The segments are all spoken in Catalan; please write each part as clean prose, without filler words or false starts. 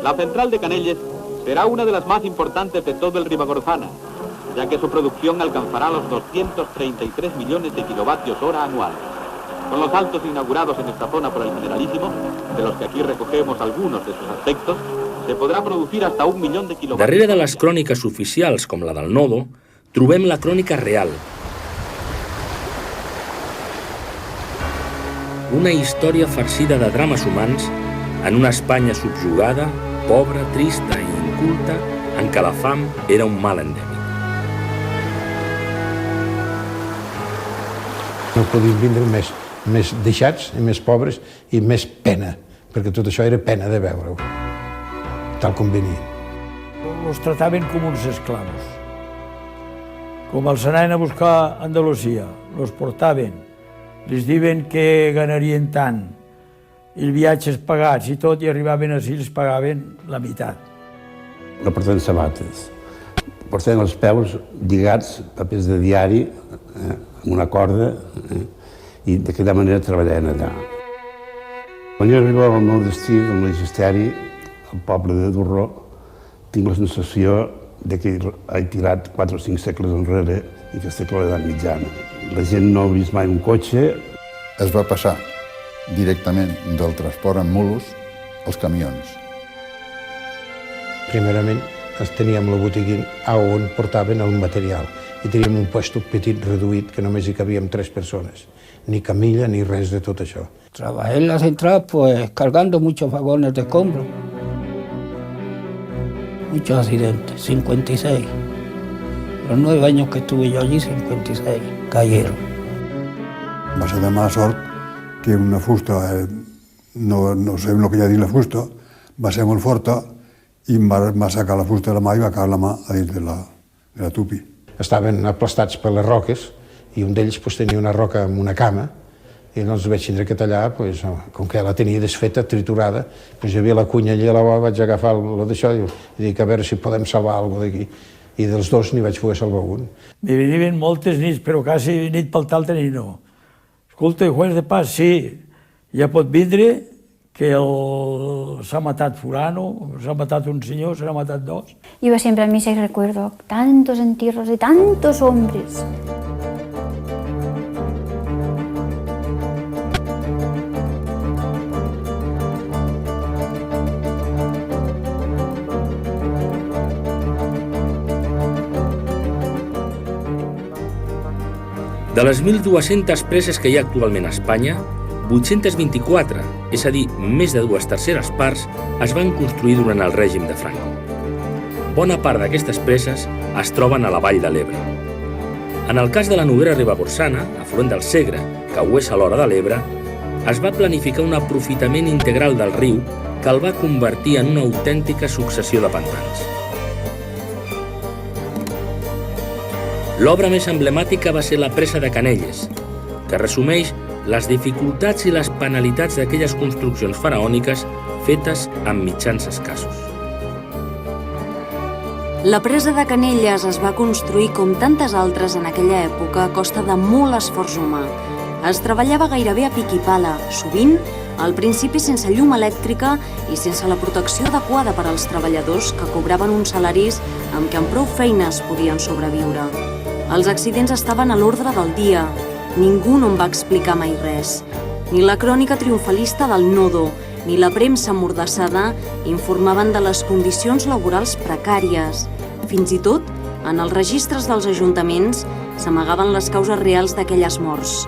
La central de Canelles será una de las más importantes de todo el Ribagorzana, ya que su producción alcanzará los 233 millones de kilovatios hora anual. Con los altos inaugurados en esta zona por el Generalísimo, de los que aquí recogemos algunos de sus aspectos, se podrà producir hasta 1 milió de quilowatts. Darrere de les cròniques oficials, com la del Nodo, trobem la crònica real. Una història farcida de drames humans en una Espanya subjugada, pobra, trista i inculta, en què la fam era un mal endèmic. No podíem vindre més deixats, i més pobres i més pena, perquè tot això era pena de veure-ho, tal com venia. Els trataven com uns esclaus. Com els anaven a buscar a Andalusia, els portaven, els diuen que ganarien tant, els viatges pagats i tot, i arribaven així i els pagaven la meitat. No porten sabates, porten els peus lligats, papers de diari, amb una corda, i d'aquella manera treballaven allà. Quan jo arribava al meu destí del magisteri, al poble de Durró, tinc la sensació que he tirat 4 o 5 segles enrere i que estic a l'edat mitjana. La gent no ha vist mai un cotxe. Es va passar directament del transport amb mulos als camions. Primerament, teníem la botiga on portaven el material i teníem un puesto petit, reduït, que només hi cabíem 3 persones. Ni camilla ni res de tot això. Trabajé en la central pues cargando muchos vagones de escombros. Muchos accidentes, 56. Los 9 años que estuve yo allí, 56 cayeron. Va ser de mala sort que una fusta, no sé el que hi ha dins la fusta, va ser molt forta i em va sacar la fusta de la mà i va caure la mà a dins de la tupi. Estaven aplastats per les roques i un d'ells tenia una roca amb una cama i els vaig tindre que tallar, com que la tenia desfeta, triturada, hi havia la cunya allà a la vora, vaig agafar d'això i dic a veure si podem salvar alguna cosa d'aquí. I dels 2 n'hi vaig poder salvar un. Me venien moltes nits, però quasi nit pel tal nit no. Escolta, juez de paz, sí, ja pot vindre que s'ha matat fulano, s'ha matat un senyor, s'ha matat 2. Iba siempre a misa y recuerdo tantos entierros de tantos hombres. De les 1.200 preses que hi ha actualment a Espanya, 824, és a dir, més de 2/3 parts, es van construir durant el règim de Franco. Bona part d'aquestes preses es troben a la vall de l'Ebre. En el cas de la Noguera Ribagorçana, afluent del Segre, que ho és alhora de l'Ebre, es va planificar un aprofitament integral del riu que el va convertir en una autèntica successió de pantans. L'obra més emblemàtica va ser la presa de Canelles, que resumeix les dificultats i les penalitats d'aquelles construccions faraòniques fetes amb mitjans escassos. La presa de Canelles es va construir com tantes altres en aquella època a costa de molt esforç humà. Es treballava gairebé a pic i pala, sovint al principi sense llum elèctrica i sense la protecció adequada per als treballadors que cobraven uns salaris amb què amb prou feines podien sobreviure. Els accidents estaven a l'ordre del dia. Ningú no en va explicar mai res. Ni la crònica triomfalista del Nodo, ni la premsa emmordassada informaven de les condicions laborals precàries. Fins i tot, en els registres dels ajuntaments s'amagaven les causes reals d'aquelles morts.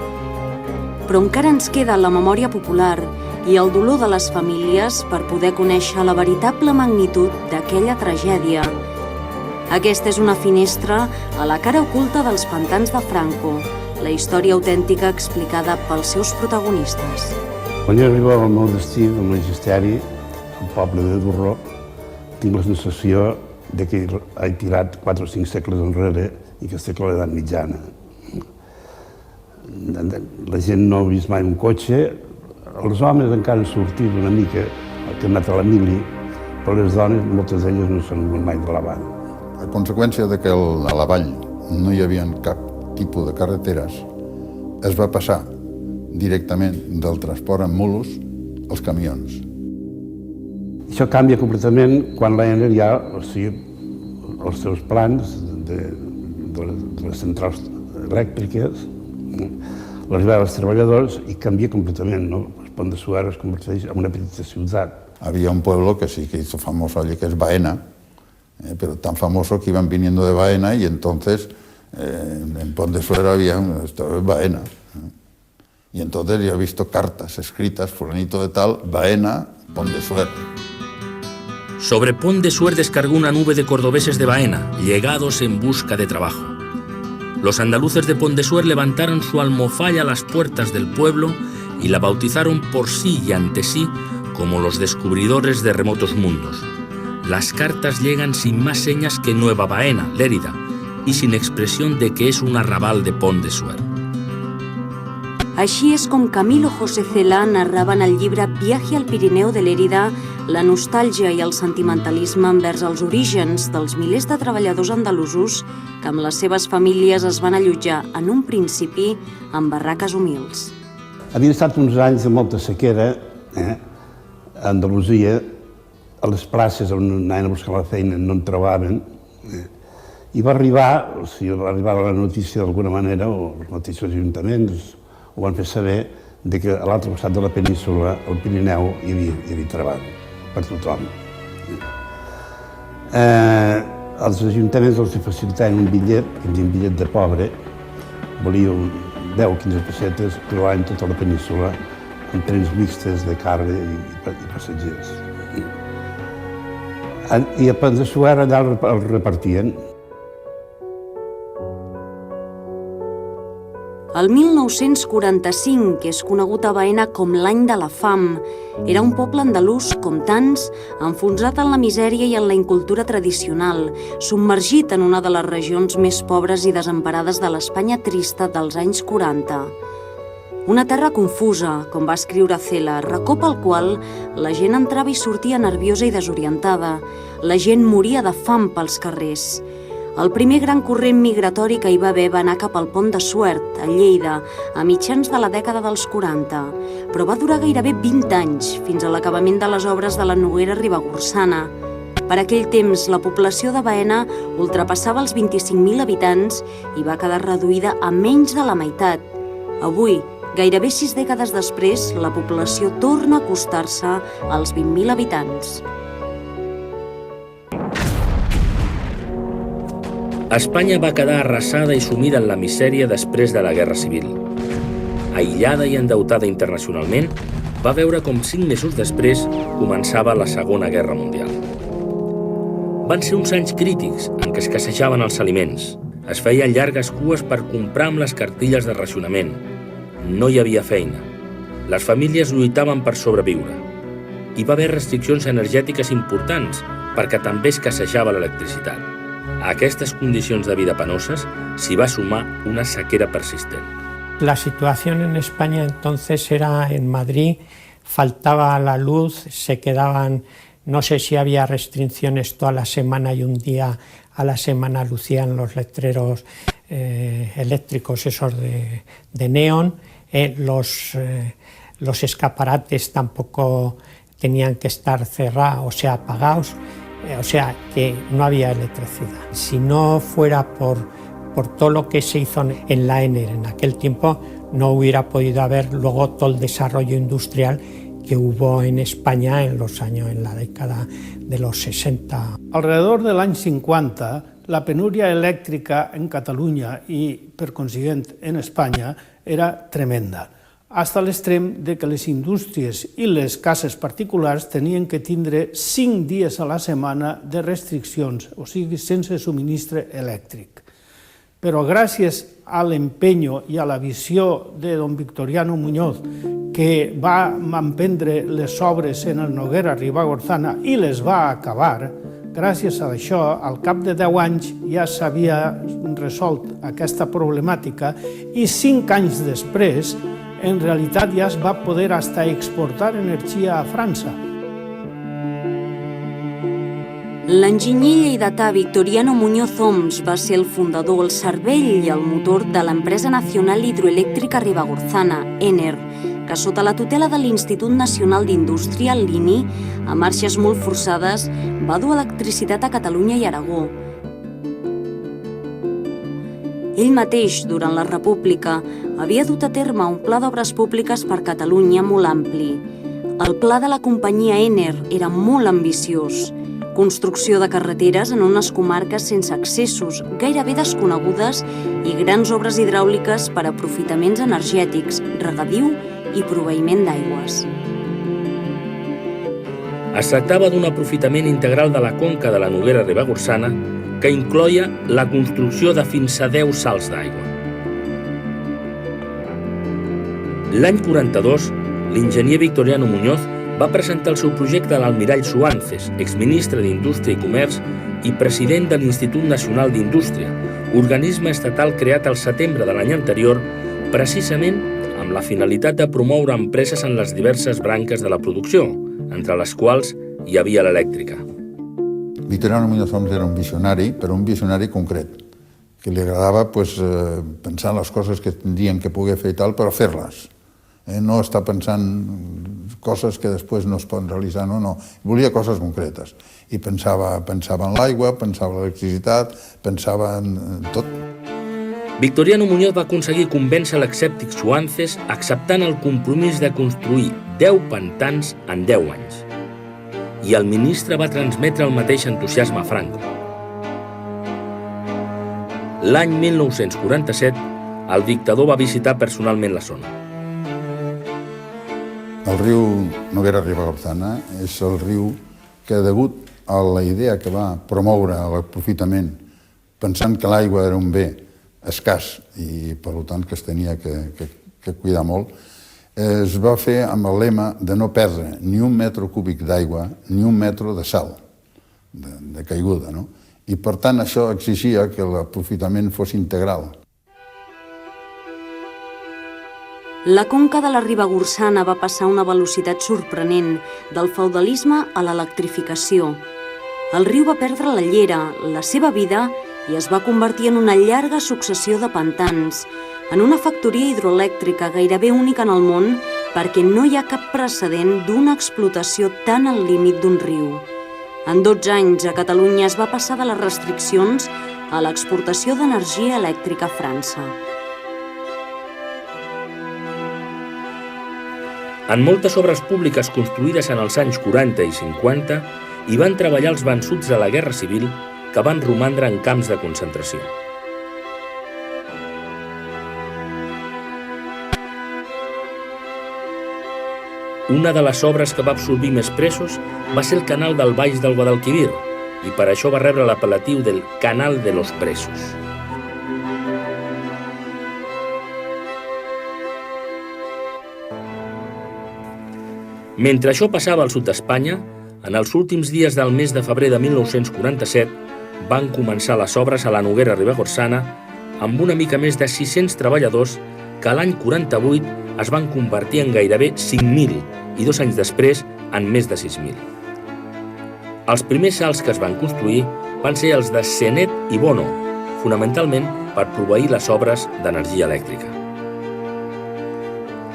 Però encara ens queda la memòria popular i el dolor de les famílies per poder conèixer la veritable magnitud d'aquella tragèdia. Aquesta és una finestra a la cara oculta dels pantans de Franco, la història autèntica explicada pels seus protagonistes. Quan jo arribava al meu destí del magisteri, al poble de Durró, tinc la sensació que he tirat 4 o 5 segles enrere i que estic a l'edat mitjana. La gent no ha vist mai un cotxe, els homes encara han sortit una mica, que han anat a la mili, però les dones, moltes d'elles no s'han vingut mai de la vall. A conseqüència de que a la vall no hi havia cap tipus de carreteres, es va passar directament del transport amb mulos als camions. Això canvia completament quan l'ENER ja, els seus plans de les centrals elèctriques, l'arribada dels treballadors, i canvia completament, no? El Pont de Suert es converteix en una petita ciutat. Había un pueblo que sí que hizo famoso allí, que es Baena, pero tan famoso que iban viniendo de Baena, y entonces en Pont de Suert había esto es Baena. Y entonces yo he visto cartas escritas, fulanito de tal, Baena, Pont de Suert. Sobre Pont de Suert descargó una nube de cordobeses de Baena, llegados en busca de trabajo. Los andaluces de Pont de Suert levantaron su almofalla a las puertas del pueblo y la bautizaron por sí y ante sí como los descubridores de remotos mundos. Las cartas llegan sin más señas que Nueva Baena, Lérida, y sin expresión de que es un arrabal de Pont de Suert. Així és com Camilo José Cela narrava en el llibre Viaje al Pirineu de Lérida la nostàlgia i el sentimentalisme envers els orígens dels milers de treballadors andalusos que amb les seves famílies es van allotjar en un principi en barraques humils. Havien estat uns anys de molta sequera a Andalusia, a les places on anaven a buscar la feina no en trobaven, i va arribar la notícia d'alguna manera, o els mateixos ajuntaments ho van fer saber, que a l'altre costat de la península, al Pirineu, hi havia treball per tothom. Els ajuntaments els facilitaven un bitllet, que era un bitllet de pobre, valia 10 o 15 pessetes, creuaven tota la península amb trens mixtes de càrrega i passatgers. I a Pont de Suert allà el repartien. El 1945, que és conegut a Baena com l'any de la fam, era un poble andalús, com tants, enfonsat en la misèria i en la incultura tradicional, submergit en una de les regions més pobres i desemparades de l'Espanya trista dels anys 40. Una terra confusa, com va escriure Cela, racó pel qual la gent entrava i sortia nerviosa i desorientada. La gent moria de fam pels carrers. El primer gran corrent migratori que hi va haver va anar cap al Pont de Suert, a Lleida, a mitjans de la dècada dels 40, però va durar gairebé 20 anys, fins a l'acabament de les obres de la Noguera Ribagorçana. Per aquell temps, la població de Baena ultrapassava els 25.000 habitants i va quedar reduïda a menys de la meitat. Avui, gairebé 6 dècades després, la població torna a acostar-se als 20.000 habitants. Espanya va quedar arrasada i sumida en la misèria després de la Guerra Civil. Aïllada i endeutada internacionalment, va veure com 5 mesos després començava la Segona Guerra Mundial. Van ser uns anys crítics en què escassejaven els aliments, es feien llargues cues per comprar amb les cartilles de racionament, no hi havia feina, les famílies lluitaven per sobreviure. Hi va haver restriccions energètiques importants perquè també escassejava l'electricitat. A aquestes condicions de vida penoses s'hi va sumar una sequera persistent. La situación en España entonces era en Madrid, faltaba la luz, se quedaban, no sé si había restricciones toda la semana y un día a la semana lucían los letreros eléctricos esos de neón, los escaparates tampoco tenían que estar cerrados, o sea, apagados. O sea, que no había electricidad. Si no fuera por todo lo que se hizo en la ENER en aquel tiempo, no hubiera podido haber luego todo el desarrollo industrial que hubo en España en la década de los 60. Alrededor del año 50, la penuria eléctrica en Cataluña y, per consiguiente, en España, era tremenda, hasta l'extrem de que les indústries i les cases particulars tenien que tindre 5 dies a la setmana de restriccions, o sigui, sense subministre elèctric. Però gràcies a l'empenyo i a la visió de don Victoriano Muñoz, que va emprendre les obres en el Noguera Ribagorçana i les va acabar, gràcies a això, al cap de 10 anys ja s'havia resolt aquesta problemàtica i 5 anys després, en realitat ja es va poder hasta exportar energia a França. L'enginyer lleidatà Victoriano Muñoz Oms va ser el fundador, el cervell i el motor de l'Empresa Nacional Hidroelèctrica Ribagorçana, ENER, que sota la tutela de l'Institut Nacional d'Indústria, l'INI, a marxes molt forçades, va dur electricitat a Catalunya i Aragó. Ell mateix, durant la República, havia dut a terme un pla d'obres públiques per Catalunya molt ampli. El pla de la companyia Ener era molt ambiciós. Construcció de carreteres en unes comarques sense accessos, gairebé desconegudes, i grans obres hidràuliques per aprofitaments energètics, regadiu i proveïment d'aigües. Es tractava d'un aprofitament integral de la conca de la Noguera Ribagorçana que incloïa la construcció de fins a 10 salts d'aigua. L'any 42, l'enginyer Victoriano Muñoz va presentar el seu projecte a l'almirall Suances, exministre d'Indústria i Comerç i president de l'Institut Nacional d'Indústria, organisme estatal creat al setembre de l'any anterior, precisament amb la finalitat de promoure empreses en les diverses branques de la producció, entre les quals hi havia l'elèctrica. Victoriano Muñoz Oms era un visionari, però un visionari concret, que li agradava pensar en les coses que tindrien que poder fer i tal, però fer-les. No estar pensant coses que després no es poden realitzar, no. Volia coses concretes. I pensava en l'aigua, pensava en l'electricitat, pensava en tot. Victoriano Muñoz va aconseguir convèncer l'exèptic Suances acceptant el compromís de construir 10 pantans en 10 anys. I el ministre va transmetre el mateix entusiasme a Franco. L'any 1947, el dictador va visitar personalment la zona. El riu Noguera Ribagorçana és el riu que, degut a la idea que va promoure l'aprofitament, pensant que l'aigua era un bé escàs i, per tant, que es tenia que cuidar molt, es va fer amb el lema de no perdre ni un metre cúbic d'aigua ni un metre de sal, de caiguda, no? I, per tant, això exigia que l'aprofitament fos integral. La conca de la Ribagorçana va passar a una velocitat sorprenent, del feudalisme a l'electrificació. El riu va perdre la llera, la seva vida, i es va convertir en una llarga successió de pantans, en una factoria hidroelèctrica gairebé única en el món perquè no hi ha cap precedent d'una explotació tan al límit d'un riu. En 12 anys, a Catalunya es va passar de les restriccions a l'exportació d'energia elèctrica a França. En moltes obres públiques construïdes en els anys 40 i 50 hi van treballar els vençuts de la Guerra Civil que van romandre en camps de concentració. Una de les obres que va absorbir més presos va ser el canal del Baix del Guadalquivir i per això va rebre l'apel·latiu del Canal de los Presos. Mentre això passava al sud d'Espanya, en els últims dies del mes de febrer de 1947 van començar les obres a la Noguera Ribagorçana amb una mica més de 600 treballadors que l'any 48 es van convertir en gairebé 5.000 i 2 anys després en més de 6.000. Els primers salts que es van construir van ser els de Senet i Bono, fonamentalment per proveir les obres d'energia elèctrica.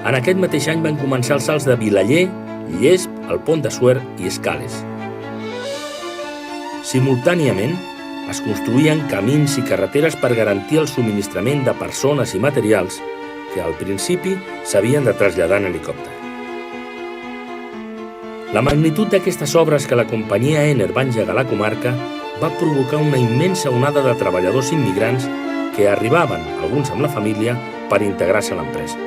En aquest mateix any van començar els salts de Vilaller, Llesp, el Pont de Suert i Escales. Simultàniament, es construïen camins i carreteres per garantir el subministrament de persones i materials que al principi s'havien de traslladar en helicòpter. La magnitud d'aquestes obres que la companyia Ener va engegar a la comarca va provocar una immensa onada de treballadors immigrants que arribaven, alguns amb la família, per integrar-se a l'empresa.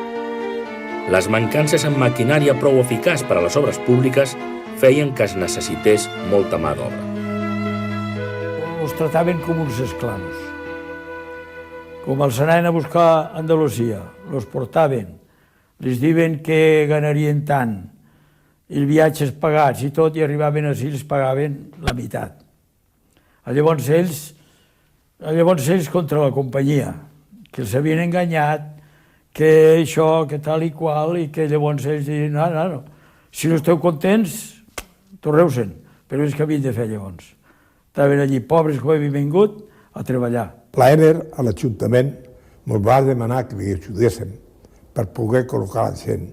Les mancances en maquinària prou eficaç per a les obres públiques feien que es necessités molta mà d'obra. Els trataven com uns esclaus. Com els anaven a buscar a Andalusia, els portaven, els diuen que ganarien tant, els viatges pagats i tot, i arribaven així i els pagaven la meitat. Llavors ells contra la companyia, que els havien enganyat, que això, que tal i qual, i que llavors ells diuen, no, si no esteu contents, torneu-se'n, però és que havien de fer llavors. Estaven allí pobres que havien vingut a treballar. L'Ener, a l'Ajuntament, ens va demanar que li ajudéssim per poder col·locar la gent.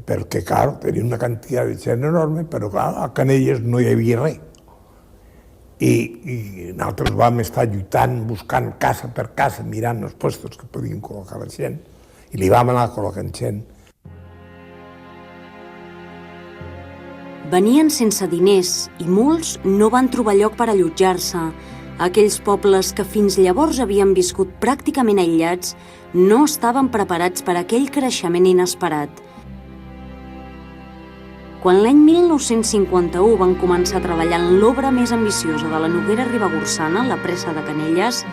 perquè, clar, tenia una quantitat de gent enorme, però, clar, a Canelles no hi havia res. I nosaltres vam estar lluitant, buscant casa per casa, mirant els puestos que podien col·locar la gent, i li vam anar col·locant gent. Venien sense diners i molts no van trobar lloc per allotjar-se. Aquells pobles que fins llavors havien viscut pràcticament aïllats no estaven preparats per aquell creixement inesperat. Quan l'any 1951 van començar a treballar en l'obra més ambiciosa de la Noguera Ribagorçana, la pressa de Canelles,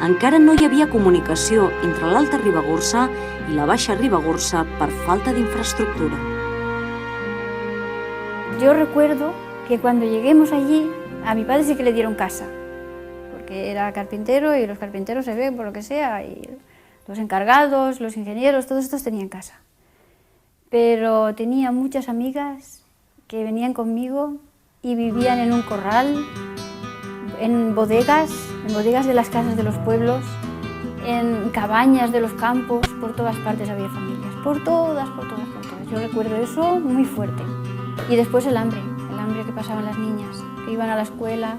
encara no hi havia comunicació entre l'Alta Ribagorça i la Baixa Ribagorça per falta d'infraestructura. Yo recuerdo que cuando lleguemos allí, a mi padre sí que le dieron casa, porque era carpintero y los carpinteros se ven por lo que sea, y los encargados, los ingenieros, todos estos tenían casa. Pero tenía muchas amigas que venían conmigo y vivían en un corral, en bodegas de las casas de los pueblos, en cabañas de los campos, por todas partes había familias, por todas. Yo recuerdo eso muy fuerte. Y después el hambre que pasaban las niñas, que iban a la escuela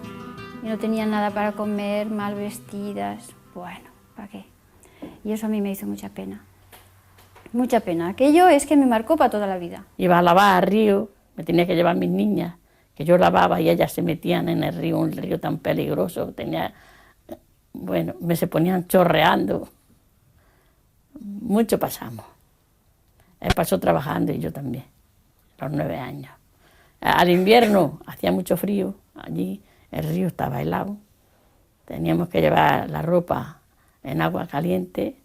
y no tenían nada para comer, mal vestidas. Bueno, ¿para qué? Y eso a mí me hizo mucha pena. Mucha pena. Aquello es que me marcó para toda la vida. Iba a lavar al río, me tenía que llevar mis niñas, que yo lavaba y ellas se metían en el río, un río tan peligroso, se ponían chorreando. Mucho pasamos. Él pasó trabajando y yo también, a los 9 años. Al invierno hacía mucho frío, allí el río estaba helado, teníamos que llevar la ropa en agua caliente,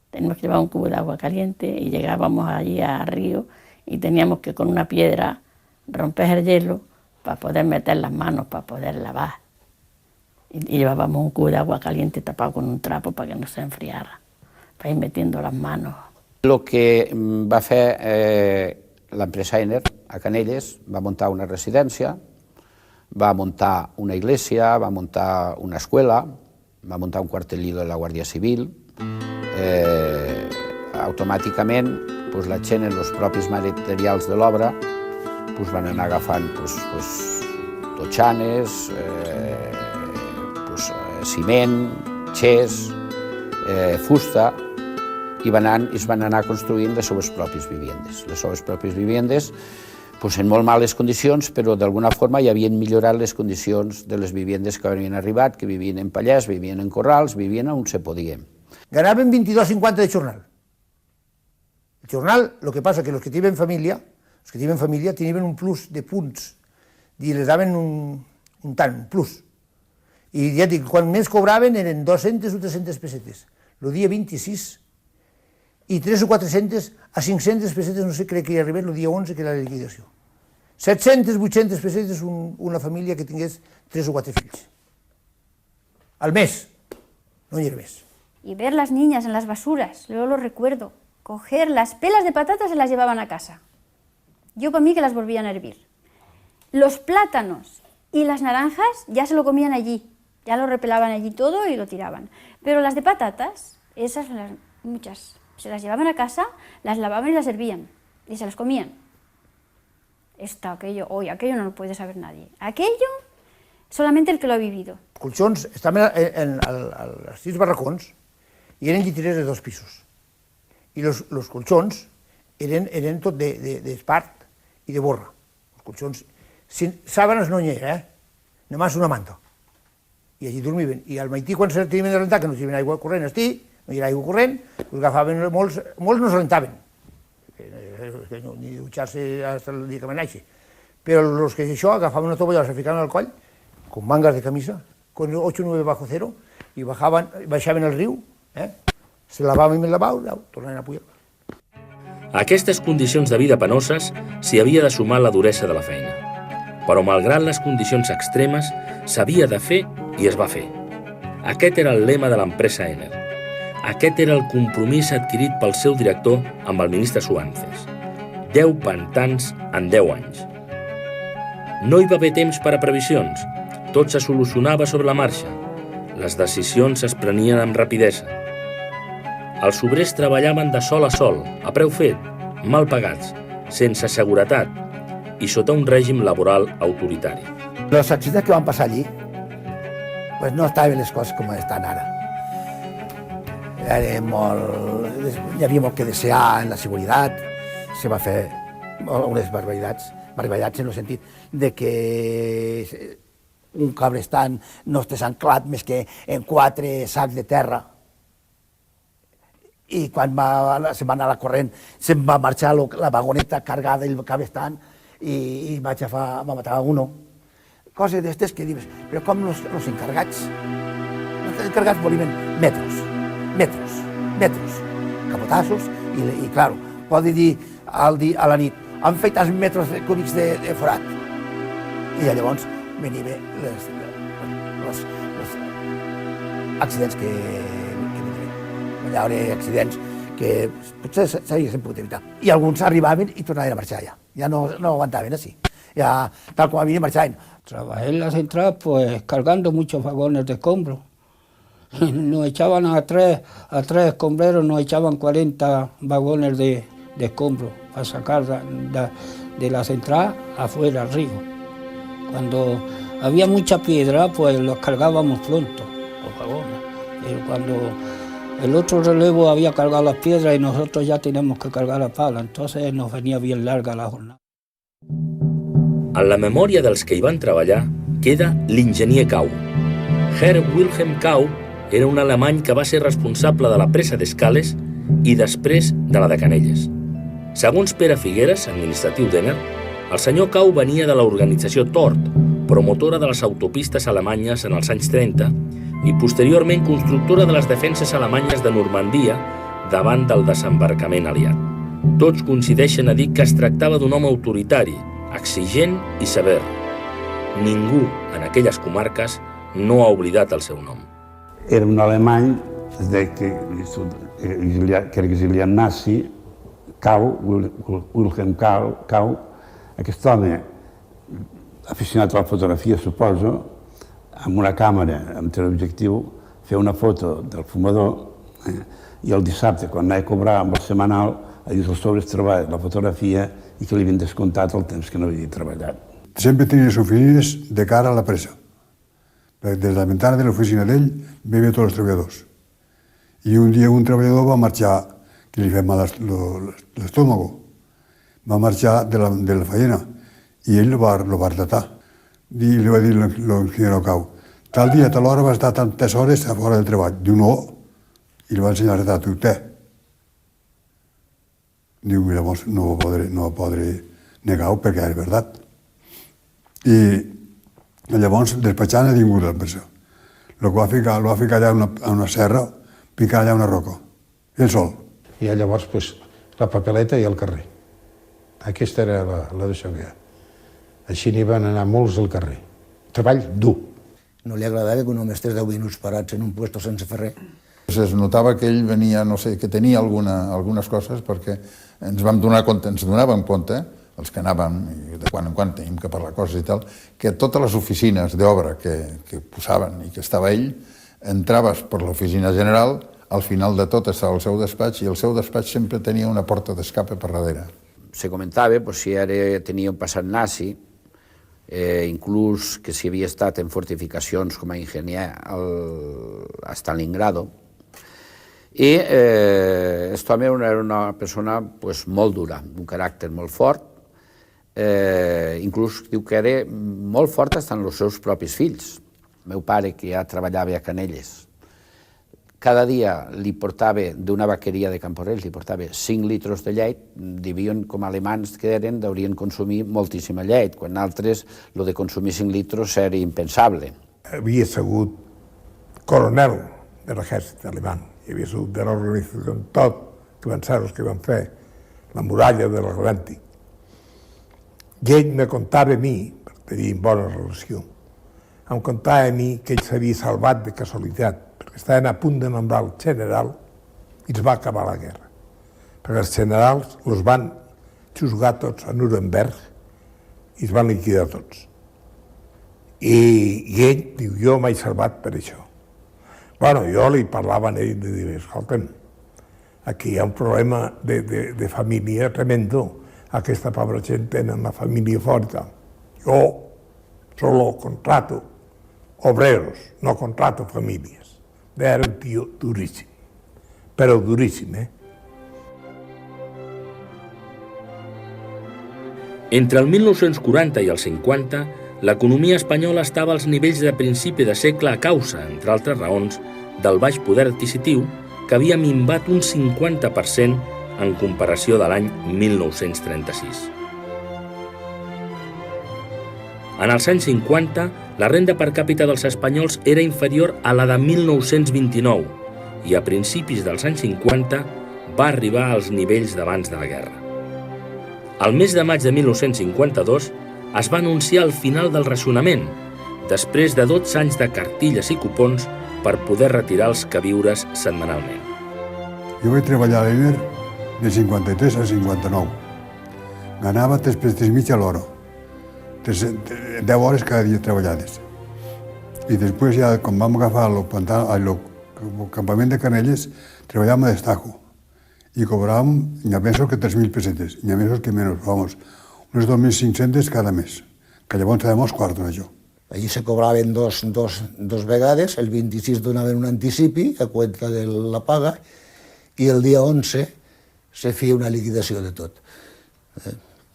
teníamos que llevar un cubo de agua caliente y llegábamos allí al río y teníamos que con una piedra romper el hielo para poder meter las manos, para poder lavar. Y llevábamos un cubo de agua caliente tapado con un trapo para que no se enfriara, para ir metiendo las manos. Lo que va fer l'empresa Ener a Canelles, va muntar una residència, va muntar una iglesia, va muntar una escuela, va muntar un cuartelillo de la Guàrdia Civil. Automàticament, la gent en els propis materials de l'obra van anar agafant totxanes, ciment, xers, fusta, i es van anar construint les seves pròpies vivendes. Les seves pròpies vivendes en molt males condicions, però d'alguna forma ja havien millorat les condicions de les vivendes que havien arribat, que vivien en pallers, vivien en corrals, vivien on se podia. Ganaven 22,50 de jornal. El jornal, lo que passa que los que tienen familia tenien un plus de punts i les daven un tant, un plus. I ja dic, quan més cobraven eren 200 o 300 pessetes. El dia 26 i 300 o 400 a 500 pessetes, no sé, crec que hi arribés el dia 11, que era la liquidació. 700, 800 pessetes una família que tingués 3 o 4 fills. Al mes, no hi era més. Y ver las niñas en las basuras, yo lo recuerdo, coger las pelas de patatas y las llevaban a casa. Yo para mí que las volvían a hervir. Los plátanos y las naranjas ya se lo comían allí, ya lo repelaban allí todo y lo tiraban. Pero las de patatas, esas muchas, se las llevaban a casa, las lavaban y las hervían y se las comían. Aquello no lo puede saber nadie. Aquello, solamente el que lo ha vivido. Els colxons estaven als 6 barracons i eren lliteres de 2 pisos. I els colxons eren tot d'espart i de borra. Els colxons, sàbanes no n'hi era, només una manta. I allí dormiven. I al matí, quan se tenien de rentar, que no tenien aigua corrent, no hi era aigua corrent, agafaven, molts no es rentaven, ni dutxar-se fins el dia que van néixer. Però els que això agafaven una tovallola, se ficaven al coll, con mangas de camisa, con 8 o 9 bajo cero, i baixaven al riu, se lavaven i lavaven, tornaven a pujar. A aquestes condicions de vida penoses s'hi havia de sumar la duresa de la feina. Però malgrat les condicions extremes, s'havia de fer i es va fer. Aquest era el lema de l'empresa Ener. Aquest era el compromís adquirit pel seu director amb el ministre Suances. 10 pantans en 10 anys. No hi va haver temps per a previsions. Tot se solucionava sobre la marxa. Les decisions es prenien amb rapidesa. Els obrers treballaven de sol a sol, a preu fet, mal pagats, sense seguretat i sota un règim laboral autoritari. Els accidents que van passar allí pues no estaven les coses com estan ara. Hi havia molt que desear en la seguretat, se va fer unes barbaritats en el sentit de que un cabrestant no estés anclat més que en 4 sacs de terra. I quan se'n va anar a la corrent, se'n va marxar la vagoneta cargada i el cabrestant i va matar uno. Coses d'estes que dius, però com els encargats? Els encargats volien metros, capotassos, i clar, pot dir a la nit, han fet tants metres cúbics de forat. I llavors venien els accidents que venien. Hi havia accidents que potser s'haguessin pogut evitar. I alguns arribaven i tornaven a marxar ja. Ja no aguantaven així. Ya, tal como había marchado. Trabajé en la central pues cargando muchos vagones de escombros. Nos echaban a tres escombreros, nos echaban 40 vagones de escombros para sacar de la central afuera al río. Cuando había mucha piedra pues los cargábamos pronto, los vagones. Pero cuando el otro relevo había cargado las piedras y nosotros ya teníamos que cargar la pala, entonces nos venía bien larga la jornada. En la memòria dels que hi van treballar queda l'enginyer Kau. Herr Wilhelm Kau era un alemany que va ser responsable de la presa d'Escales i després de la de Canelles. Segons Pere Figueres, administratiu d'Enner, el senyor Kau venia de l'organització Tort, promotora de les autopistes alemanyes en els anys 30 i posteriorment constructora de les defenses alemanyes de Normandia davant del desembarcament aliat. Tots coincideixen a dir que es tractava d'un home autoritari, exigent i sever. Ningú en aquelles comarques no ha oblidat el seu nom. Era un alemany que era exiliat nazi, Wilhelm Kau. Aquest home, aficionat a la fotografia, suposo, amb una càmera, amb teleobjectiu, fer una foto del fumador i el dissabte, quan anava a cobrar amb el setmanal, a dins els sobres treballa la fotografia i que li havien descomptat el temps que no havia treballat. Sempre tenia les oficines de cara a la presa. Des de la ventana de l'oficina d'ell veia tots els treballadors. I un dia un treballador va marxar, que li feia mal l'estómago, va marxar de la feina i ell lo va retratar. I li va dir l'enginyer Kau, tal dia, tal hora va estar tantes hores a fora del treball. Diu no, i li va ensenyar a retratar, diu té. Diu, llavors no ho podré negar-ho perquè és veritat. I llavors, despatxant, ha vingut la presó. Lo va ficar allà a una serra, picar allà una roca, ell sol. I llavors, la papeleta i el carrer. Aquesta era la d'això que hi ha. Així n'hi van anar molts al carrer. Treball dur. No li agradava que un home estés 10 minuts parats en un puesto sense fer res. Es notava que ell venia, no sé, que tenia algunes coses perquè ens donàvem compte, els que anàvem, i de quan en quan tenim que parlar coses i tal, que totes les oficines d'obra que posaven i que estava ell, entraves per l'oficina general, al final de tot estava el seu despatx i el seu despatx sempre tenia una porta d'escape per darrere. Se comentava si ara tenia un passat nazi, inclús que si havia estat en fortificacions com a enginyer a Stalingrado. I aquest home era una persona molt dura, d'un caràcter molt fort, inclús diu que era molt fort fins als seus propis fills. El meu pare, que ja treballava a Canelles, cada dia li portava d'una vaqueria de Camporrells, li portava 5 litres de llet, devien, com alemans que eren, deurien consumir moltíssima llet, quan altres, el de consumir 5 litres era impensable. Havia sigut coronel de l'exèrcit alemany, hi havia sigut de l'organització tot, que van ser els que van fer la muralla de l'Atlàntic. I ell me contava a mi, perquè teníem bona relació, em contava a mi que ell s'havia salvat de casualitat, perquè estaven a punt de nombrar el general i es va acabar la guerra. Perquè els generals els van juzgar tots a Nuremberg i es van liquidar tots. I ell diu, jo m'he salvat per això. Bueno, jo li parlava a ell i li dic, escolta'm, aquí hi ha un problema de família tremendo. Aquesta pobra gent tenen una família forta. Yo solo contrato obreros, no contrato familias. Era un tío durísimo, pero durísimo, ¿eh? Entre el 1940 i el 50, l'economia espanyola estava als nivells de principi de segle a causa, entre altres raons, del baix poder adquisitiu que havia minvat un 50% en comparació de l'any 1936. En els anys 50, la renda per càpita dels espanyols era inferior a la de 1929 i a principis dels anys 50 va arribar als nivells d'abans de la guerra. Al mes de maig de 1952 es va anunciar el final del racionament, després de 12 anys de cartilles i cupons per poder retirar els queviures setmanalment. Jo vaig treballar a l'Ener de 53 a 59. Ganava 3 pessetes i mitja a l'hora. 10 hores cada dia treballades. I després, ja, quan vam agafar el campament de Canelles, treballàvem a destajo. I cobràvem, n'hi ha mesos que 3.000 pessetes, n'hi ha mesos que menys, vamos, unes 2.500 cada mes, que llavors érem els quartos, això. Allí se cobraven dos vegades, el 26 donaven un anticipi a cuenta de la paga i el dia 11 se feia una liquidació de tot.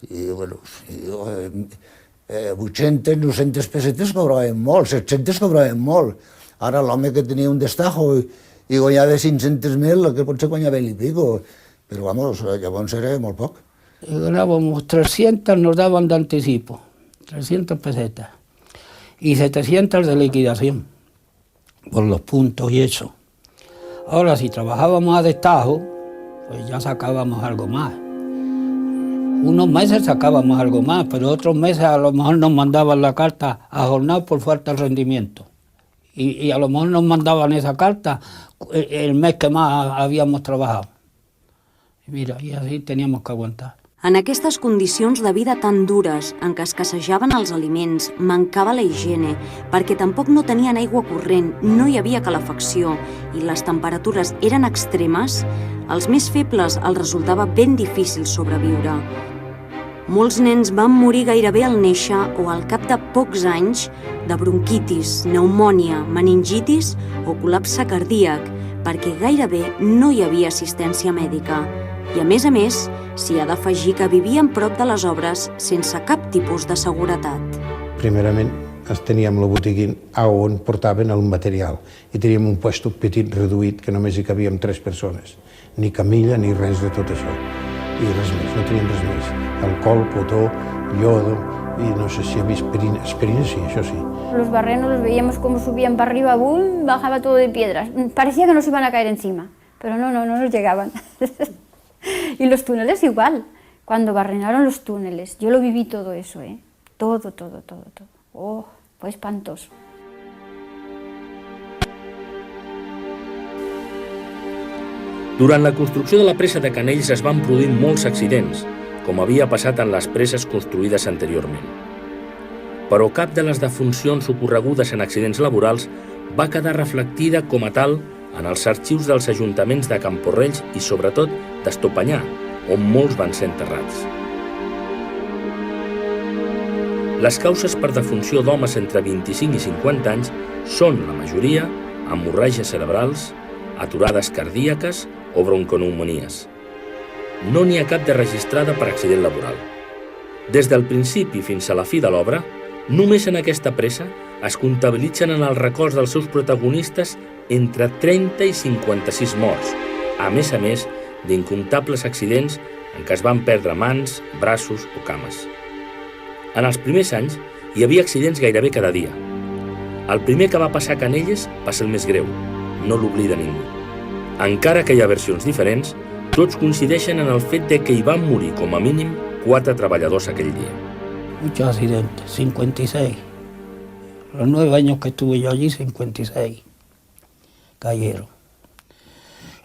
I, bueno, 800, 900 pessetes cobraven molt, 700 cobraven molt. Ara l'home que tenia un destajo i guanyava 500.000, que potser guanyava i pico, però vamos, llavors era molt poc. Ganábamos 300, nos daban de anticipo, 300 pesetas, y 700 de liquidación, por los puntos y eso. Ahora, si trabajábamos a destajo, pues ya sacábamos algo más. Unos meses sacábamos algo más, pero otros meses a lo mejor nos mandaban la carta ajornado por falta de rendimiento. Y a lo mejor nos mandaban esa carta el mes que más habíamos trabajado. Y mira, y así teníamos que aguantar. En aquestes condicions de vida tan dures, en què escassejaven els aliments, mancava la higiene, perquè tampoc no tenien aigua corrent, no hi havia calefacció i les temperatures eren extremes, als més febles els resultava ben difícil sobreviure. Molts nens van morir gairebé al néixer o al cap de pocs anys de bronquitis, pneumònia, meningitis o col·lapse cardíac, perquè gairebé no hi havia assistència mèdica. I a més, s'hi ha d'afegir que vivien prop de les obres sense cap tipus de seguretat. Primerament, teníem la botiga on portaven el material i teníem un puesto petit, reduït, que només hi cabíem 3 persones. Ni camilla ni res de tot això. I res més, no teníem res més. Alcohol, potó, yodo, y no sé si había aspirina, sí, eso sí. Los barrenos los veíamos como subían para arriba, boom, bajaba todo de piedras. Parecía que nos iban a caer encima, pero no nos llegaban. Y los túneles igual. Cuando barrenaron los túneles, yo lo viví todo eso, ¿eh? Todo. Oh, fue espantoso. Durant la construcció de la presa de Canells es van produir molts accidents, com havia passat en les preses construïdes anteriorment. Però cap de les defuncions ocorregudes en accidents laborals va quedar reflectida com a tal en els arxius dels ajuntaments de Camporrells i sobretot d'Estopanyà, on molts van ser enterrats. Les causes per defunció d'homes entre 25 i 50 anys són, la majoria, hemorràgies cerebrals, aturades cardíaques o bronconeumonies. No n'hi ha cap de registrada per accident laboral. Des del principi fins a la fi de l'obra, només en aquesta presa es comptabilitzen en els records dels seus protagonistes entre 30 i 56 morts, a més d'incomptables accidents en què es van perdre mans, braços o cames. En els primers anys hi havia accidents gairebé cada dia. El primer que va passar a Canelles va ser el més greu, no l'oblida ningú. Encara que hi ha versions diferents, tots coincideixen en el fet de que hi van morir com a mínim 4 treballadors aquell dia. Muchos accidentes, 56. Los 9 años que estuve yo allí, 56 cayeron.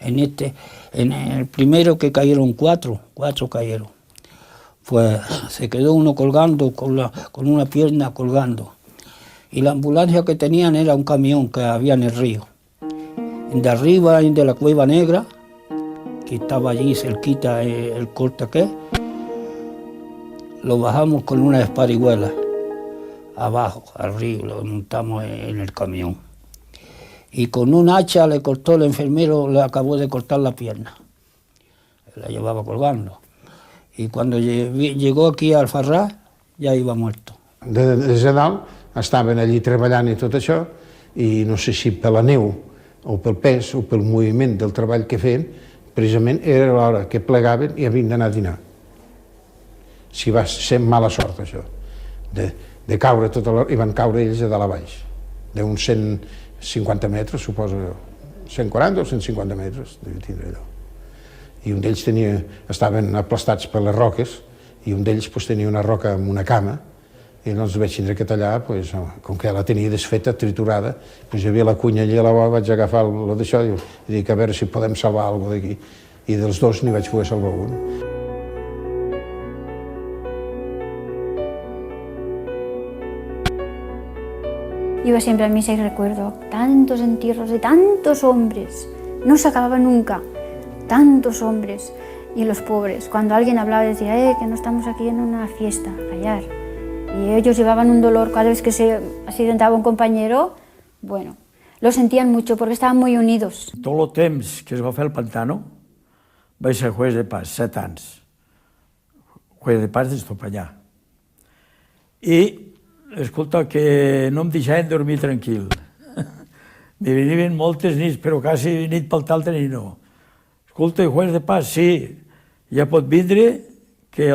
En el primero que cayeron 4 cayeron. Pues se quedó uno colgando, con una pierna colgando. Y la ambulancia que tenían era un camión que había en el río. De arriba, de la Cueva Negra, que estaba allí cerquita el corte que lo bajamos con una esparihuela abajo, al río, lo montamos en el camión. Y con un hacha le cortó el enfermero, le acabó de cortar la pierna. La llevaba colgando. Y cuando llegó aquí al Alfarràs, ja iba muerto. Des de dalt estaven allí treballant i tot això, i no sé si per la neu o pel pes o pel moviment del treball que feien, precisament era l'hora que plegaven i havien d'anar a dinar. Si va ser mala sort, això, de caure tota l'hora, i van caure ells de dalt a baix, d'uns 150 metres, suposo, 140 o 150 metres devia tindre allò. I un d'ells estaven aplastats per les roques, i un d'ells tenia una roca amb una cama, i doncs vaig tindre que tallar, com que la tenia desfeta, triturada, hi havia la cunya allà a la vora, vaig agafar d'això i dic a veure si podem salvar alguna cosa d'aquí. I dels dos n'hi vaig poder salvar un. Iba siempre a misa y recuerdo tantos entierros de tantos hombres, no se acababa nunca, tantos hombres. Y los pobres, cuando alguien hablaba decía, que no estamos aquí en una fiesta, callar. Y ellos llevaban un dolor cada vez que se accidentaba un compañero, bueno, lo sentían mucho porque estaban muy unidos. Tot el temps que es va fer el Pantano vaig ser juez de paz, 7 anys. Juez de paz d'Estopanyà. I, escolta, que no em deixaven dormir tranquil. Me venien moltes nits, però quasi nit pel tal ni no. Escolta, juez de paz, sí, ja pot vindre que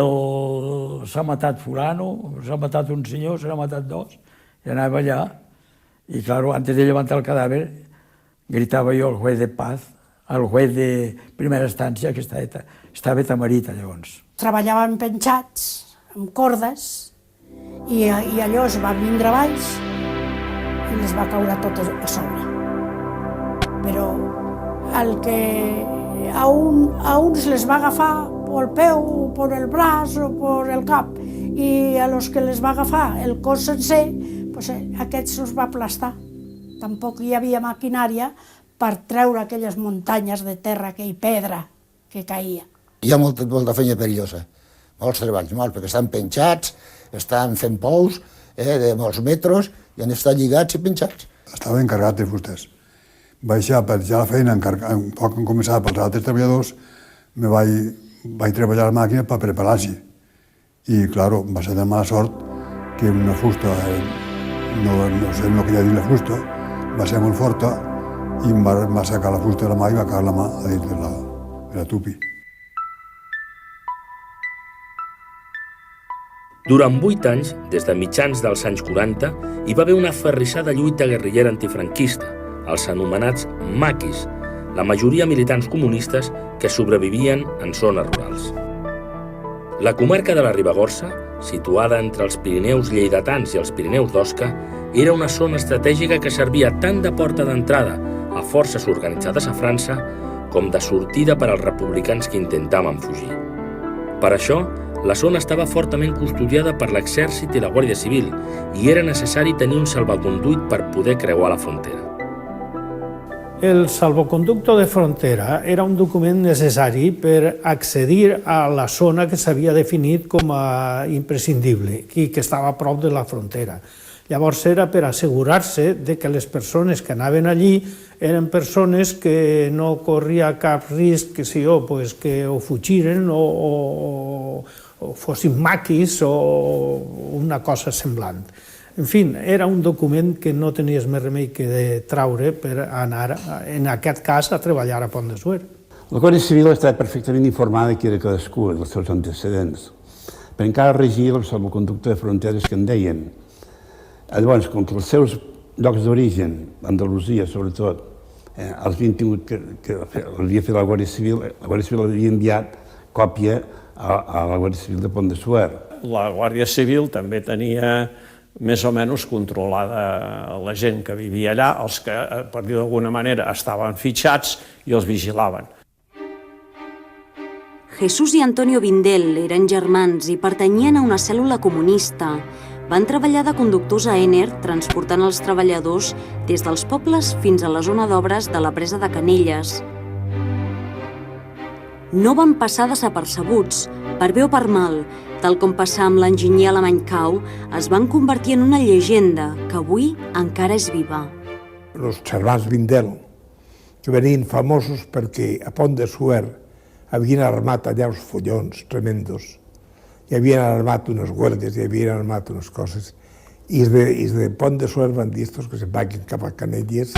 s'ha matat fulano, s'ha matat un senyor, s'ha matat dos, i anava allà, i claro, antes de levantar el cadàver, gritava jo al juez de paz, al juez de primera instància, que estava tamarita llavors. Treballaven penjats, amb cordes, i allò es va vindre a baix i les va caure totes a sobre. Però el que a uns les va agafar pel peu, per el braç o per el cap, i a los que les va agafar el cos sencer, pues aquests els va aplastar. Tampoc hi havia maquinària per treure aquelles muntanyes de terra i pedra que caïa. Hi ha molta feina perillosa, molts treballs, perquè estan penjats, estan fent pous de molts metres i han d'estar lligats i penjats. Estava encarregat de fustes. Baixar per ja la feina, un poc en començava pels altres treballadors, vaig treballar a la màquina per preparar-s'hi. I, clar, va ser de mala sort que una fusta, no sé el que hi ha dins la fusta, va ser molt forta i em va sacar la fusta de la mà i va caure la mà a dins de la tupi. Durant 8 anys, des de mitjans dels anys 40, hi va haver una aferrissada lluita guerrillera antifranquista, els anomenats maquis, la majoria militants comunistes que sobrevivien en zones rurals. La comarca de la Ribagorça, situada entre els Pirineus lleidatans i els Pirineus d'Osca, era una zona estratègica que servia tant de porta d'entrada a forces organitzades a França com de sortida per als republicans que intentaven fugir. Per això, la zona estava fortament custodiada per l'exèrcit i la Guàrdia Civil i era necessari tenir un salvaconduit per poder creuar la frontera. El salvoconducto de frontera era un document necessari per accedir a la zona que s'havia definit com a imprescindible i que estava a prop de la frontera. Llavors era per assegurar-se de que les persones que anaven allí eren persones que no corria cap risc, que o fugiren o fossin maquis o una cosa semblant. En fi, era un document que no tenies més remei que de traure per anar, en aquest cas, a treballar a Pont de Suert. La Guàrdia Civil estava perfectament informada que era cadascú dels seus antecedents, però encara regia el salvoconducte de fronteres que en deien. Llavors, com que els seus llocs d'origen, Andalusia sobretot, els havien tingut que havia fet la Guàrdia Civil havia enviat còpia a la Guàrdia Civil de Pont de Suert. La Guàrdia Civil també tenia més o menys controlada la gent que vivia allà, els que, per dir d'alguna manera, estaven fitxats i els vigilaven. Jesús i Antonio Vindel eren germans i pertanyien a una cèl·lula comunista. Van treballar de conductors a Ener, transportant els treballadors des dels pobles fins a la zona d'obres de la presa de Canelles. No van passar desapercebuts, per bé o per mal, tal com passà amb l'enginyer alemany Kau, es van convertir en una llegenda que avui encara és viva. Els germans Vindel, que venien famosos perquè a Pont de Suert havien armat allà uns follons tremendos, i havien armat unes guàrdies, i havien armat unes coses, i de Pont de Suert van dir que se'n vagin cap a Canelles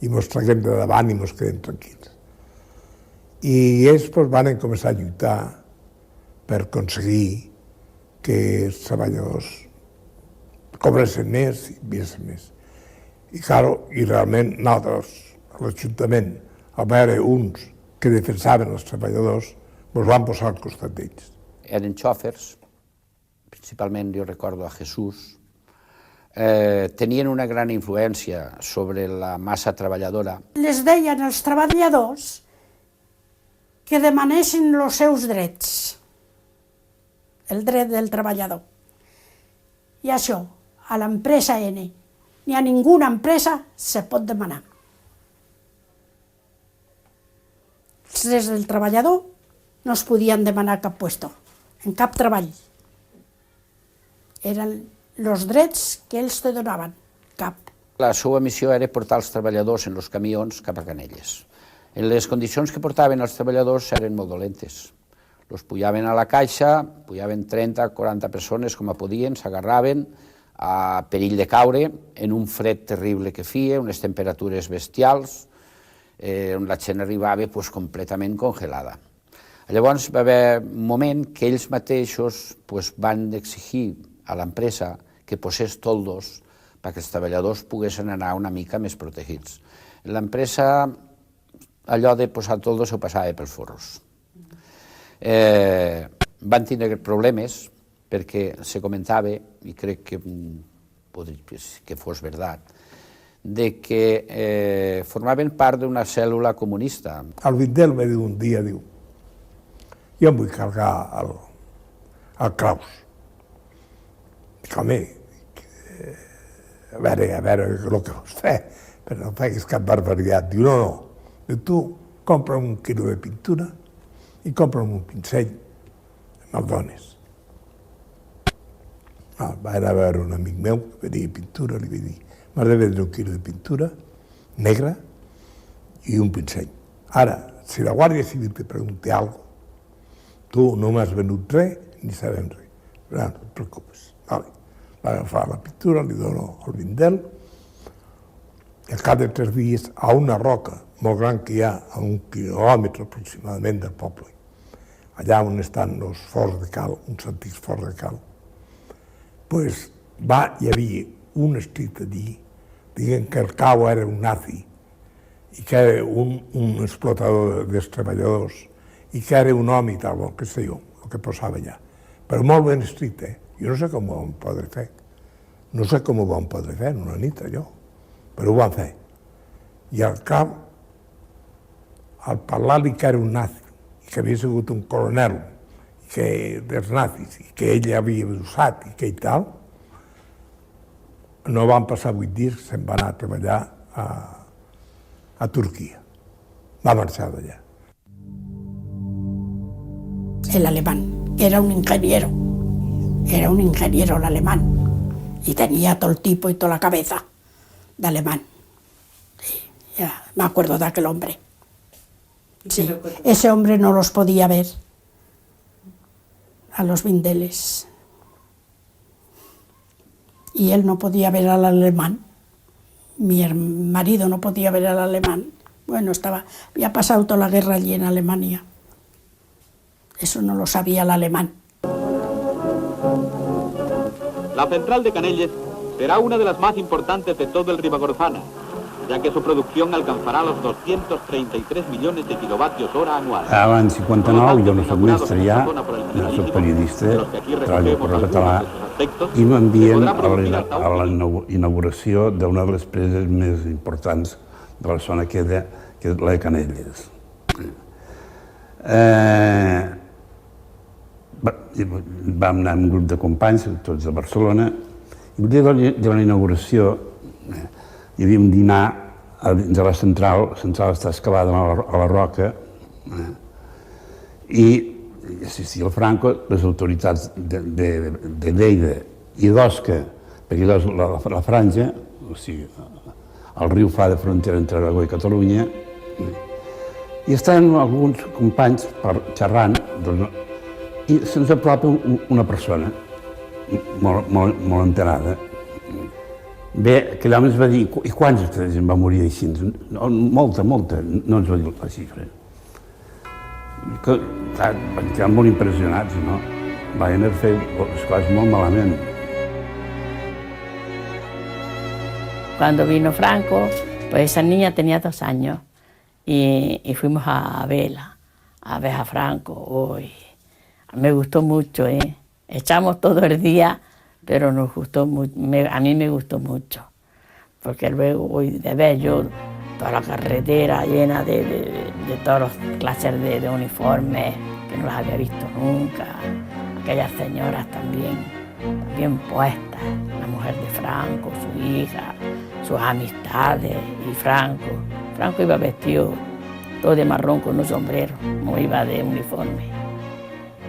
i mos traguem de davant i mos quedem tranquils. I ells van començar a lluitar per aconseguir que els treballadors cobressin més i viessin més. I realment nosaltres, a l'Ajuntament, a veure uns que defensaven els treballadors, ens van posar al costat d'ells. Eren xòfers, principalment jo recordo a Jesús, tenien una gran influència sobre la massa treballadora. Les deien als treballadors que demanessin els seus drets, el dret del treballador. I això, a l'empresa N, ni a ninguna empresa se pot demanar. Els drets del treballador no es podien demanar a cap puesto, en cap treball. Eren els drets que ells te donaven, cap. La seva missió era portar els treballadors en els camions cap a Canelles. En les condicions que portaven els treballadors eren molt dolentes. Els pujaven a la caixa, pujaven 30-40 persones com a podien, s'agarraven a perill de caure en un fred terrible que feia, unes temperatures bestials, on la gent arribava completament congelada. Llavors va haver un moment que ells mateixos van exigir a l'empresa que posés toldos perquè els treballadors poguessin anar una mica més protegits. L'empresa, allò de posar toldos ho passava pels forros. Van tindre problemes perquè se comentava, i crec que fos veritat, de que formaven part d'una cèl·lula comunista. El Vindel me diu un dia, diu, jo em vull carregar el Claus. Dic, home, a veure el que vols fer, però no facis cap barbaritat. Diu, no, tu compra un quilo de pintura i compra un pincell, me'l dones. Va anar a veure un amic meu que venia pintura, li vaig dir, m'has de vendre un quilo de pintura negra i un pincell. Ara, si la Guàrdia Civil te pregunta alguna cosa, tu no m'has venut res ni sabem res. No et preocupes. Va agafar la pintura, li dono al Vindel, i al cap de 3 dies, a una roca molt gran que hi ha a 1 quilòmetre aproximadament del poble, allà on estan els forts de cal, uns antics forts de cal, hi havia un escrit allí dient que el Cau era un nazi i que era un explotador dels treballadors i que era un home i tal, què sé jo, el que posava allà. Però molt ben escrit, Jo no sé com ho van poder fer. No sé com ho van poder fer en una nit, allò, però ho van fer. I al cap, al parlar-li que era un nazi, i que havia sigut un coronel dels nazis, i que ell havia usat i que i tal, no van passar 8 dies, se'n va anar a treballar a Turquia. Va marxar d'allà. El alemán era un ingeniero el alemán, y tenía todo el tipo y toda la cabeza de alemán. Sí, ya me acuerdo de aquel hombre. Sí, ese hombre no los podía ver, a los Vindeles. Y él no podía ver al alemán. Mi marido no podía ver al alemán. Bueno, había pasado toda la guerra allí en Alemania. Eso no lo sabía el alemán. La central de Canelles será una de las más importantes de todo el Ribagorzana, ya que su producción alcanzarà los 233 milions de kilovatios hora anuals. L'any 59 jo no soc mestre ja, no soc periodista, treballo per la Català, i m'envien a la inauguració d'una de les preses més importants de la zona que és la de Canelles. Vam anar amb un grup de companys, tots de Barcelona, i el dia de la inauguració hi havia un dinar dins de la central està excavada a la roca, i assistia el Franco, les autoritats de Lleida i d'Osca, perquè la franja, o sigui, el riu fa de frontera entre Aragó i Catalunya, i estaven alguns companys xerrant, i se'ns apropa una persona molt enterada. Bé, aquell home ens va dir, i quants gent va morir així? Molta, no ens va dir la xifra. Van quedar molt impressionats, no? Van fer les coses molt malament. Cuando vino Franco, pues esa niña tenía 2 años y fuimos a verla, a ver a Franco. Uy, me gustó mucho, ¿eh? Echamos todo el día, pero nos gustó mucho, a mí me gustó mucho, porque luego de ver yo toda la carretera llena de todas las clases de uniformes que no las había visto nunca, aquellas señoras también puestas, la mujer de Franco, su hija, sus amistades y Franco iba vestido todo de marrón con un sombrero, no iba de uniforme.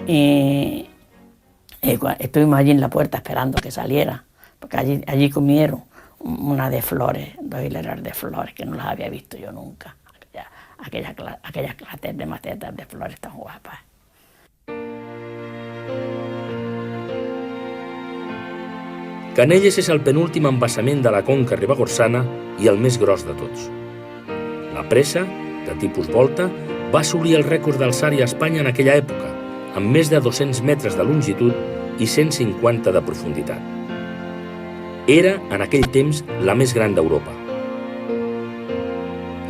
Y estuvimos allí en la puerta esperando que saliera, porque allí comieron una de flores, 2 hileras de flores que no las había visto yo nunca, aquellas clases de macetas de flores tan guapas. Canelles és el penúltim embassament de la conca ribagorçana i el més gros de tots. La presa, de tipus volta, va assolir el rècord d'alçària a Espanya en aquella època, amb més de 200 metres de longitud i 150 de profunditat. Era, en aquell temps, la més gran d'Europa.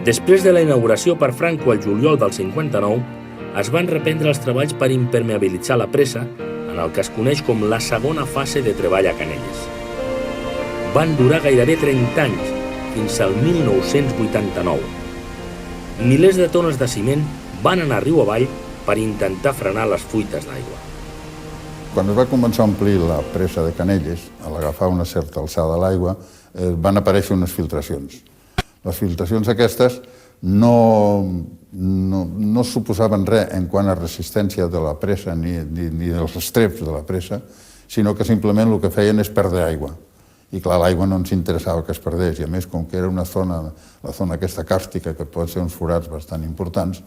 Després de la inauguració per Franco al juliol del 59, es van reprendre els treballs per impermeabilitzar la presa, en el que es coneix com la segona fase de treball a Canelles. Van durar gairebé 30 anys, fins al 1989. Milers de tones de ciment van anar riu avall per intentar frenar les fuites d'aigua. Quan es va començar a omplir la presa de Canelles, a l'agafar una certa alçada a l'aigua, van aparèixer unes filtracions. Les filtracions aquestes no suposaven res en quant a resistència de la presa ni dels estreps de la presa, sinó que simplement el que feien és perdre aigua. I clar, l'aigua no ens interessava que es perdés, i a més, com que era una zona, la zona aquesta càrstica, que pot ser uns forats bastant importants,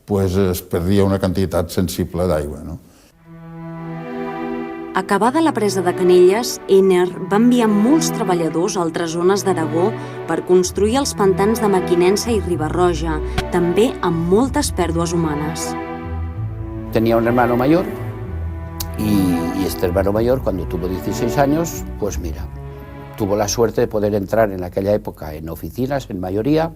doncs es perdia una quantitat sensible d'aigua, no? Acabada la presa de Canelles, Enner va enviar molts treballadors a altres zones d'Aragó per construir els pantans de Mequinensa i Riba-roja, també amb moltes pèrdues humanes. Tenía un hermano mayor y este hermano mayor, cuando tuvo 16 años, pues mira, tuvo la suerte de poder entrar en aquella época en oficinas, en mayoría,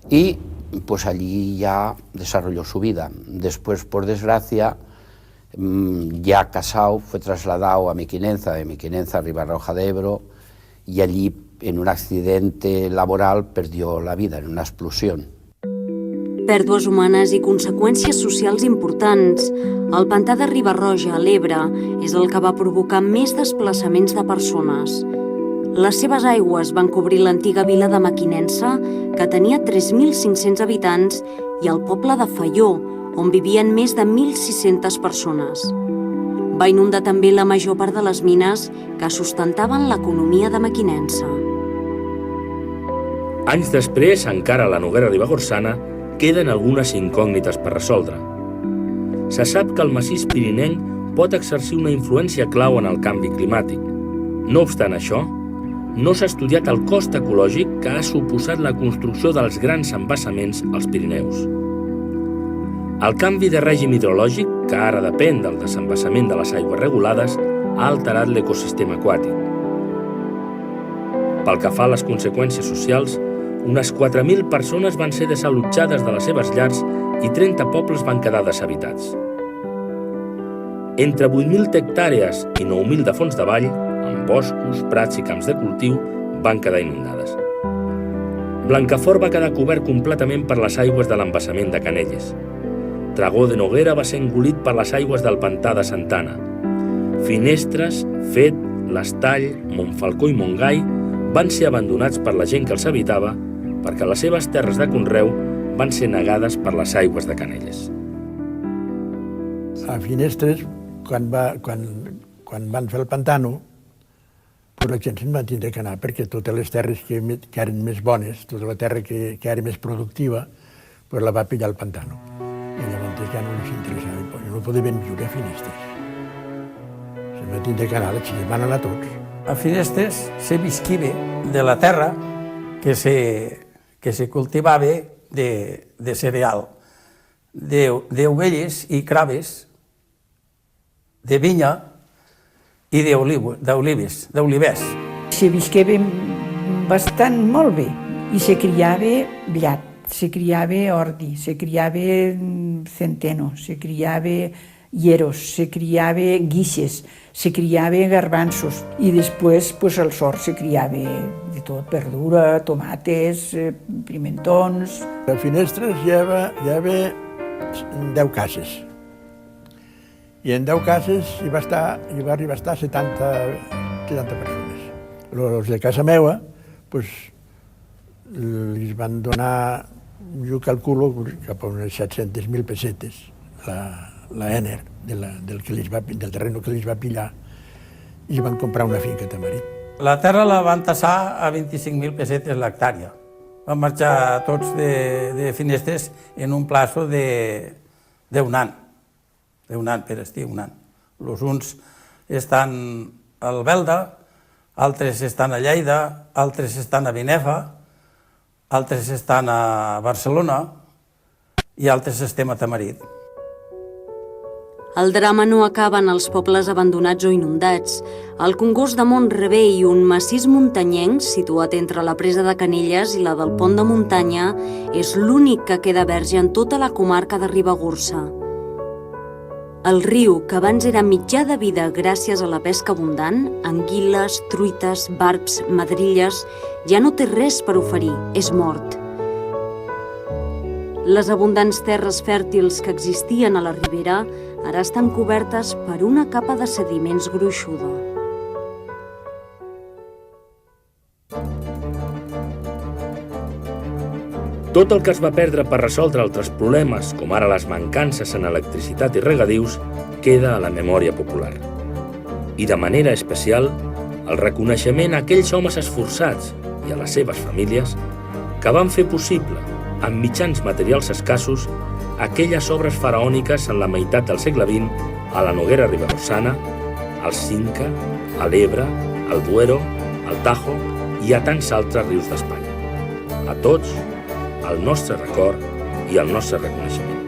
y pues allí ya desarrolló su vida. Después, por desgracia, ya casado, fue trasladado a Mequinenza, de Mequinenza a Riba-roja de Ebro, y allí, en un accidente laboral, perdió la vida en una explosión. Pèrdues humanes i conseqüències socials importants. El pantà de Riba-roja, a l'Ebre, és el que va provocar més desplaçaments de persones. Les seves aigües van cobrir l'antiga vila de Mequinensa, que tenia 3.500 habitants, i el poble de Faió, on vivien més de 1.600 persones. Va inundar també la major part de les mines que sustentaven l'economia de Mequinensa. Anys després, encara a la Noguera Ribagorçana, queden algunes incògnites per resoldre. Se sap que el massís pirinenc pot exercir una influència clau en el canvi climàtic. No obstant això, no s'ha estudiat el cost ecològic que ha suposat la construcció dels grans embassaments als Pirineus. El canvi de règim hidrològic, que ara depèn del desembassament de les aigües regulades, ha alterat l'ecosistema aquàtic. Pel que fa a les conseqüències socials, unes 4.000 persones van ser desallotjades de les seves llars i 30 pobles van quedar deshabitats. Entre 8.000 hectàrees i 9.000 de fons de vall, amb boscos, prats i camps de cultiu, van quedar inundades. Blancafort va quedar cobert completament per les aigües de l'embassament de Canelles. Tragó de Noguera va ser engolit per les aigües del pantà de Santana. Finestres, Fet, l'Estall, Montfalcó i Montgai van ser abandonats per la gent que els habitava perquè les seves terres de conreu van ser negades per les aigües de Canelles. A Finestres, quan van fer el pantano, la gent se'n va tindre que anar, perquè totes les terres que eren més bones, tota la terra que era més productiva, la va pillar el pantano. I llavors ja no els interessava, no podien viure a Finestres. Se'n va tindre que anar, les van anar tots. A Finestres se visquiva de la terra que se cultivava de cereal, d'ovelles i craves, de vinya i d'olivers. Se visqueva bastant molt bé i se criava blat, se criava ordi, se criava centeno, se criava hieros, se criava guixes, se criava garbanzos i després al sort se criava de tot, verdura, tomates, pimentons. A Finestres hi havia 10 cases. I en 10 cases hi va arribar a estar 70 persones. Els de casa meva, els van donar, jo calculo, cap a unes 700.000 pessetes, la ENER, del terreno que els va pillar, i van comprar una finca a Tamarit. La terra la van tassar a 25.000 pessetes l'hectàrea. Van marxar tots de Finestres en un plaço d'un any. Un any per estiu, un any. Els uns estan al Belda, altres estan a Lleida, altres estan a Binefa, altres estan a Barcelona i altres estem a Tamarit. El drama no acaba en els pobles abandonats o inundats. El Congost de Mont-rebei, un massís muntanyenc situat entre la presa de Canelles i la del Pont de Muntanya, és l'únic que queda verge en tota la comarca de Ribagorça. El riu, que abans era mitjà de vida gràcies a la pesca abundant, anguiles, truites, barbs, madrilles, ja no té res per oferir, és mort. Les abundants terres fèrtils que existien a la ribera ara estan cobertes per una capa de sediments gruixuda. Tot el que es va perdre per resoldre altres problemes, com ara les mancances en electricitat i regadius, queda a la memòria popular. I de manera especial, el reconeixement a aquells homes esforçats i a les seves famílies que van fer possible, amb mitjans materials escassos, aquelles obres faraòniques en la meitat del segle XX a la Noguera Ribagorçana, al Cinca, a l'Ebre, al Duero, al Tajo i a tants altres rius d'Espanya. A tots, el nostre record i el nostre reconeixement.